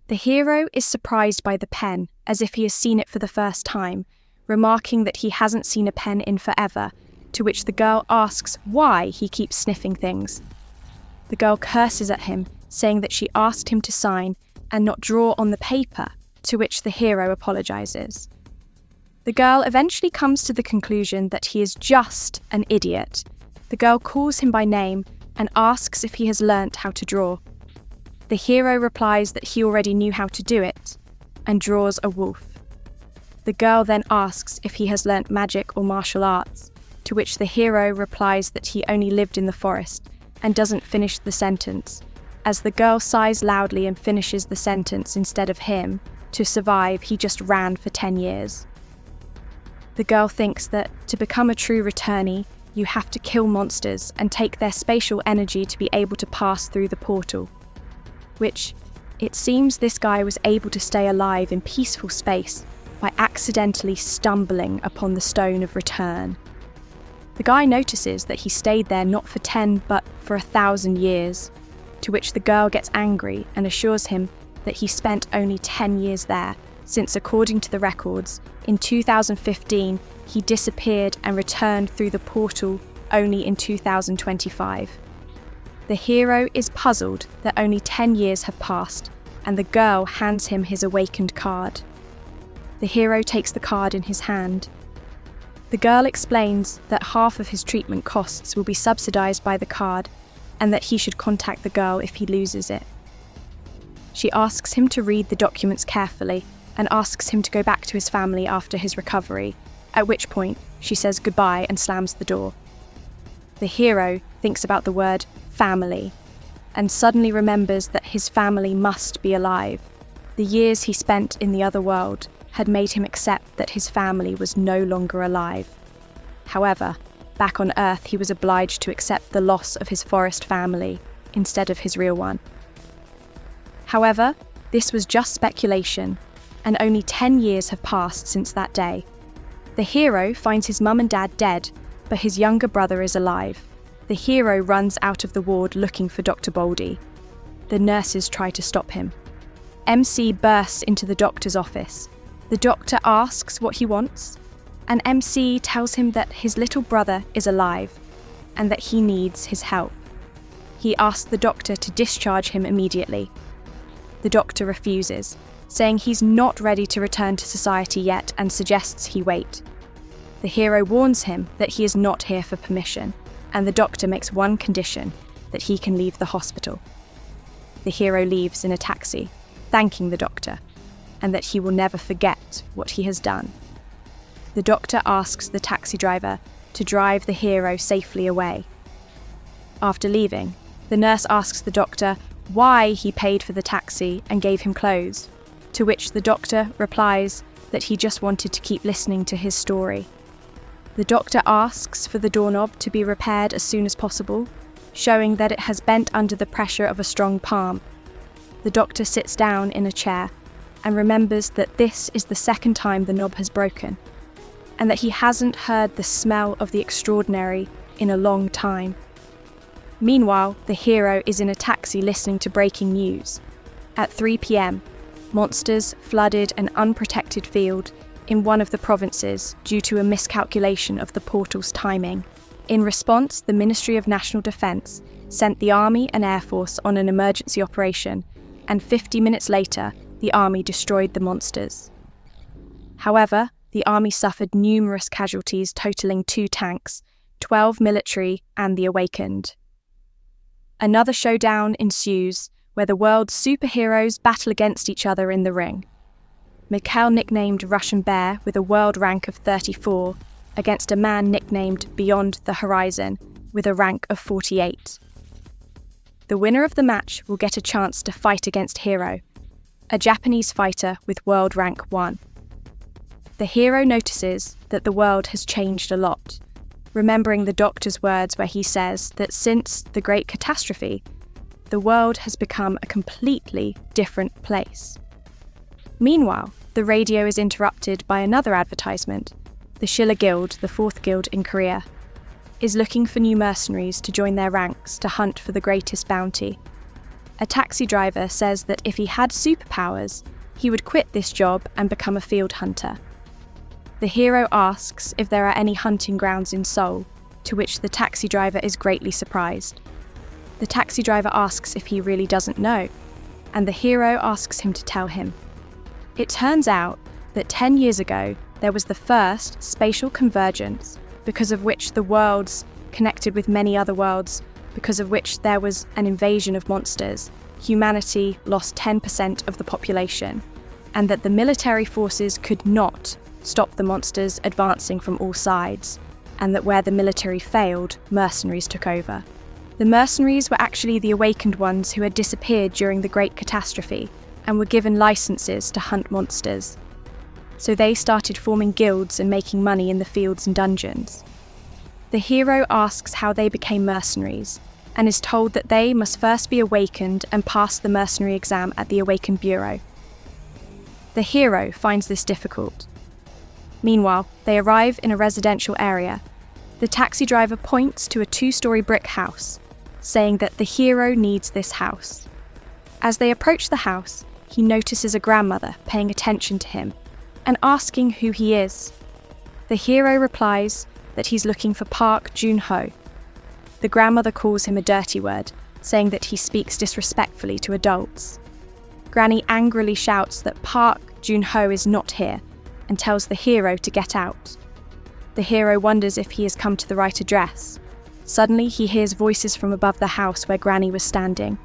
The hero is surprised by the pen, as if he has seen it for the first time, remarking that he hasn't seen a pen in forever, to which the girl asks why he keeps sniffing things. The girl curses at him, saying that she asked him to sign and not draw on the paper, to which the hero apologizes. The girl eventually comes to the conclusion that he is just an idiot. The girl calls him by name and asks if he has learnt how to draw. The hero replies that he already knew how to do it, and draws a wolf. The girl then asks if he has learnt magic or martial arts, to which the hero replies that he only lived in the forest and doesn't finish the sentence, as the girl sighs loudly and finishes the sentence instead of him. To survive, he just ran for 10 years. The girl thinks that to become a true returnee, you have to kill monsters and take their spatial energy to be able to pass through the portal. Which, it seems this guy was able to stay alive in peaceful space by accidentally stumbling upon the stone of return. The guy notices that he stayed there not for 10 but for 1,000 years, to which the girl gets angry and assures him that he spent only 10 years there, since according to the records, in 2015 he disappeared and returned through the portal only in 2025. The hero is puzzled that only 10 years have passed, and the girl hands him his awakened card. The hero takes the card in his hand. The girl explains that half of his treatment costs will be subsidized by the card, and that he should contact the girl if he loses it. She asks him to read the documents carefully and asks him to go back to his family after his recovery, at which point she says goodbye and slams the door. The hero thinks about the word family and suddenly remembers that his family must be alive. The years he spent in the other world had made him accept that his family was no longer alive. However, back on Earth he was obliged to accept the loss of his forest family instead of his real one. However, this was just speculation, and only 10 years have passed since that day. The hero finds his mum and dad dead, but his younger brother is alive. The hero runs out of the ward looking for Dr. Baldy. The nurses try to stop him. MC bursts into the doctor's office. The doctor asks what he wants, and MC tells him that his little brother is alive, and that he needs his help. He asks the doctor to discharge him immediately. The doctor refuses, saying he's not ready to return to society yet and suggests he wait. The hero warns him that he is not here for permission, and the doctor makes one condition, that he can leave the hospital. The hero leaves in a taxi, thanking the doctor, and that he will never forget what he has done. The doctor asks the taxi driver to drive the hero safely away. After leaving, the nurse asks the doctor why he paid for the taxi and gave him clothes, to which the doctor replies that he just wanted to keep listening to his story. The doctor asks for the doorknob to be repaired as soon as possible, showing that it has bent under the pressure of a strong palm. The doctor sits down in a chair and remembers that this is the second time the knob has broken, and that he hasn't heard the smell of the extraordinary in a long time. Meanwhile, the hero is in a taxi listening to breaking news. At 3 p.m, monsters flooded an unprotected field in one of the provinces due to a miscalculation of the portal's timing. In response, the Ministry of National Defence sent the Army and Air Force on an emergency operation, and 50 minutes later, the Army destroyed the monsters. However, the Army suffered numerous casualties totaling 2 tanks, 12 military, and the Awakened. Another showdown ensues, where the world's superheroes battle against each other in the ring. Mikhail, nicknamed Russian Bear with a world rank of 34, against a man nicknamed Beyond the Horizon with a rank of 48. The winner of the match will get a chance to fight against Hero, a Japanese fighter with world rank 1. The hero notices that the world has changed a lot, remembering the doctor's words where he says that since the Great Catastrophe, the world has become a completely different place. Meanwhile, the radio is interrupted by another advertisement. The Schiller Guild, the 4th guild in Korea, is looking for new mercenaries to join their ranks to hunt for the greatest bounty. a taxi driver says that if he had superpowers, he would quit this job and become a field hunter. The hero asks if there are any hunting grounds in Seoul, to which the taxi driver is greatly surprised. The taxi driver asks if he really doesn't know, and the hero asks him to tell him. It turns out that 10 years ago, there was the first spatial convergence, because of which the worlds connected with many other worlds, because of which there was an invasion of monsters. Humanity lost 10% of the population, and that the military forces could not stop the monsters advancing from all sides, and that where the military failed, mercenaries took over. The mercenaries were actually the awakened ones who had disappeared during the Great Catastrophe and were given licenses to hunt monsters. So they started forming guilds and making money in the fields and dungeons. The hero asks how they became mercenaries, and is told that they must first be awakened and pass the mercenary exam at the Awakened Bureau. The hero finds this difficult. Meanwhile, they arrive in a residential area. The taxi driver points to a 2-story brick house, saying that the hero needs this house. As they approach the house, he notices a grandmother paying attention to him and asking who he is. The hero replies that he's looking for Park Jun-ho. The grandmother calls him a dirty word, saying that he speaks disrespectfully to adults. Granny angrily shouts that Park Jun-ho is not here and tells the hero to get out. The hero wonders if he has come to the right address. Suddenly, he hears voices from above the house where Granny was standing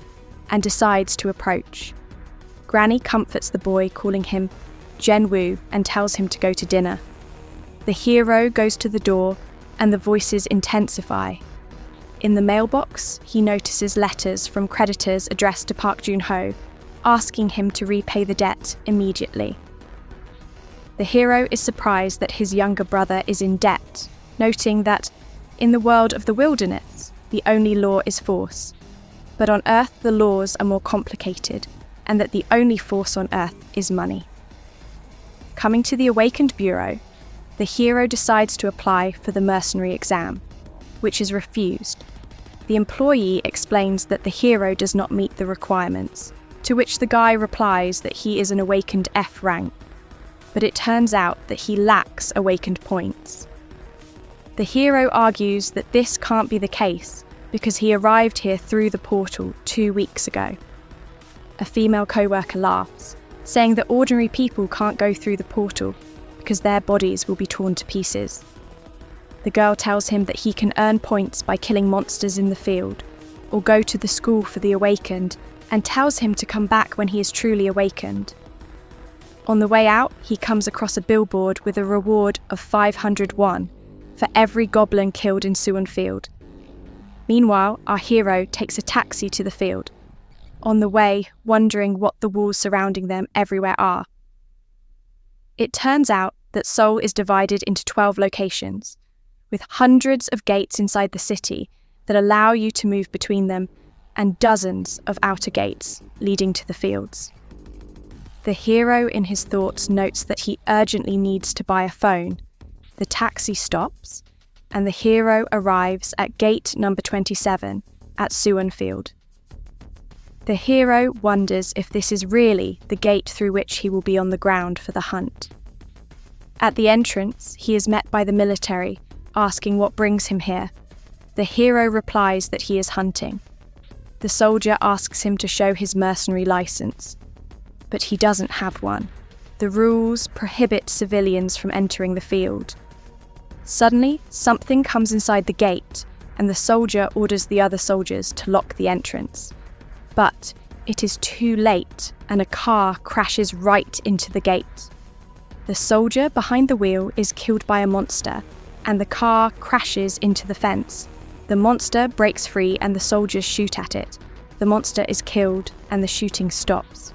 and decides to approach. Granny comforts the boy, calling him Jen-woo, and tells him to go to dinner. The hero goes to the door and the voices intensify. In the mailbox, he notices letters from creditors addressed to Park Jun-ho, asking him to repay the debt immediately. The hero is surprised that his younger brother is in debt, noting that in the world of the wilderness, the only law is force. But on Earth, the laws are more complicated, and that the only force on Earth is money. Coming to the Awakened Bureau, the hero decides to apply for the mercenary exam, which is refused. The employee explains that the hero does not meet the requirements, to which the guy replies that he is an awakened F rank, but it turns out that he lacks awakened points. The hero argues that this can't be the case because he arrived here through the portal 2 weeks ago. A female co-worker laughs, saying that ordinary people can't go through the portal because their bodies will be torn to pieces. The girl tells him that he can earn points by killing monsters in the field, or go to the school for the awakened, and tells him to come back when he is truly awakened. On the way out, he comes across a billboard with a reward of 500 won for every goblin killed in Suwon Field. Meanwhile, our hero takes a taxi to the field, on the way wondering what the walls surrounding them everywhere are. It turns out that Seoul is divided into 12 locations, with hundreds of gates inside the city that allow you to move between them, and dozens of outer gates leading to the fields. The hero in his thoughts notes that he urgently needs to buy a phone. The taxi stops, and the hero arrives at gate number 27 at Suwon Field. The hero wonders if this is really the gate through which he will be on the ground for the hunt. At the entrance, he is met by the military, asking what brings him here. The hero replies that he is hunting. The soldier asks him to show his mercenary license, but he doesn't have one. The rules prohibit civilians from entering the field. Suddenly, something comes inside the gate, and the soldier orders the other soldiers to lock the entrance. But it is too late, and a car crashes right into the gate. The soldier behind the wheel is killed by a monster, and the car crashes into the fence. The monster breaks free and the soldiers shoot at it. The monster is killed and the shooting stops.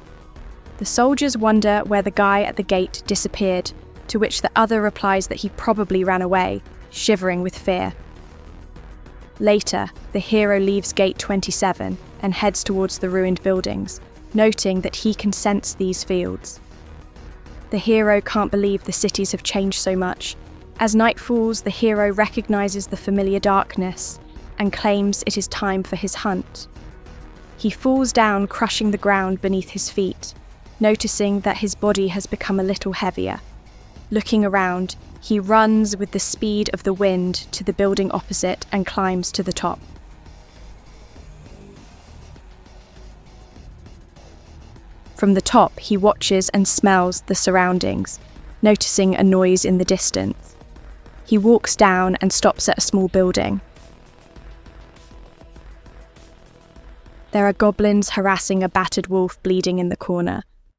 The soldiers wonder where the guy at the gate disappeared, to which the other replies that he probably ran away, shivering with fear. Later, the hero leaves gate 27 and heads towards the ruined buildings, noting that he can sense these fields. The hero can't believe the cities have changed so much. As night falls, the hero recognizes the familiar darkness and claims it is time for his hunt. He falls down, crushing the ground beneath his feet, noticing that his body has become a little heavier. Looking around, he runs with the speed of the wind to the building opposite and climbs to the top. From the top, he watches and smells the surroundings, noticing a noise in the distance. He walks down and stops at a small building. There are goblins harassing a battered wolf bleeding in the corner.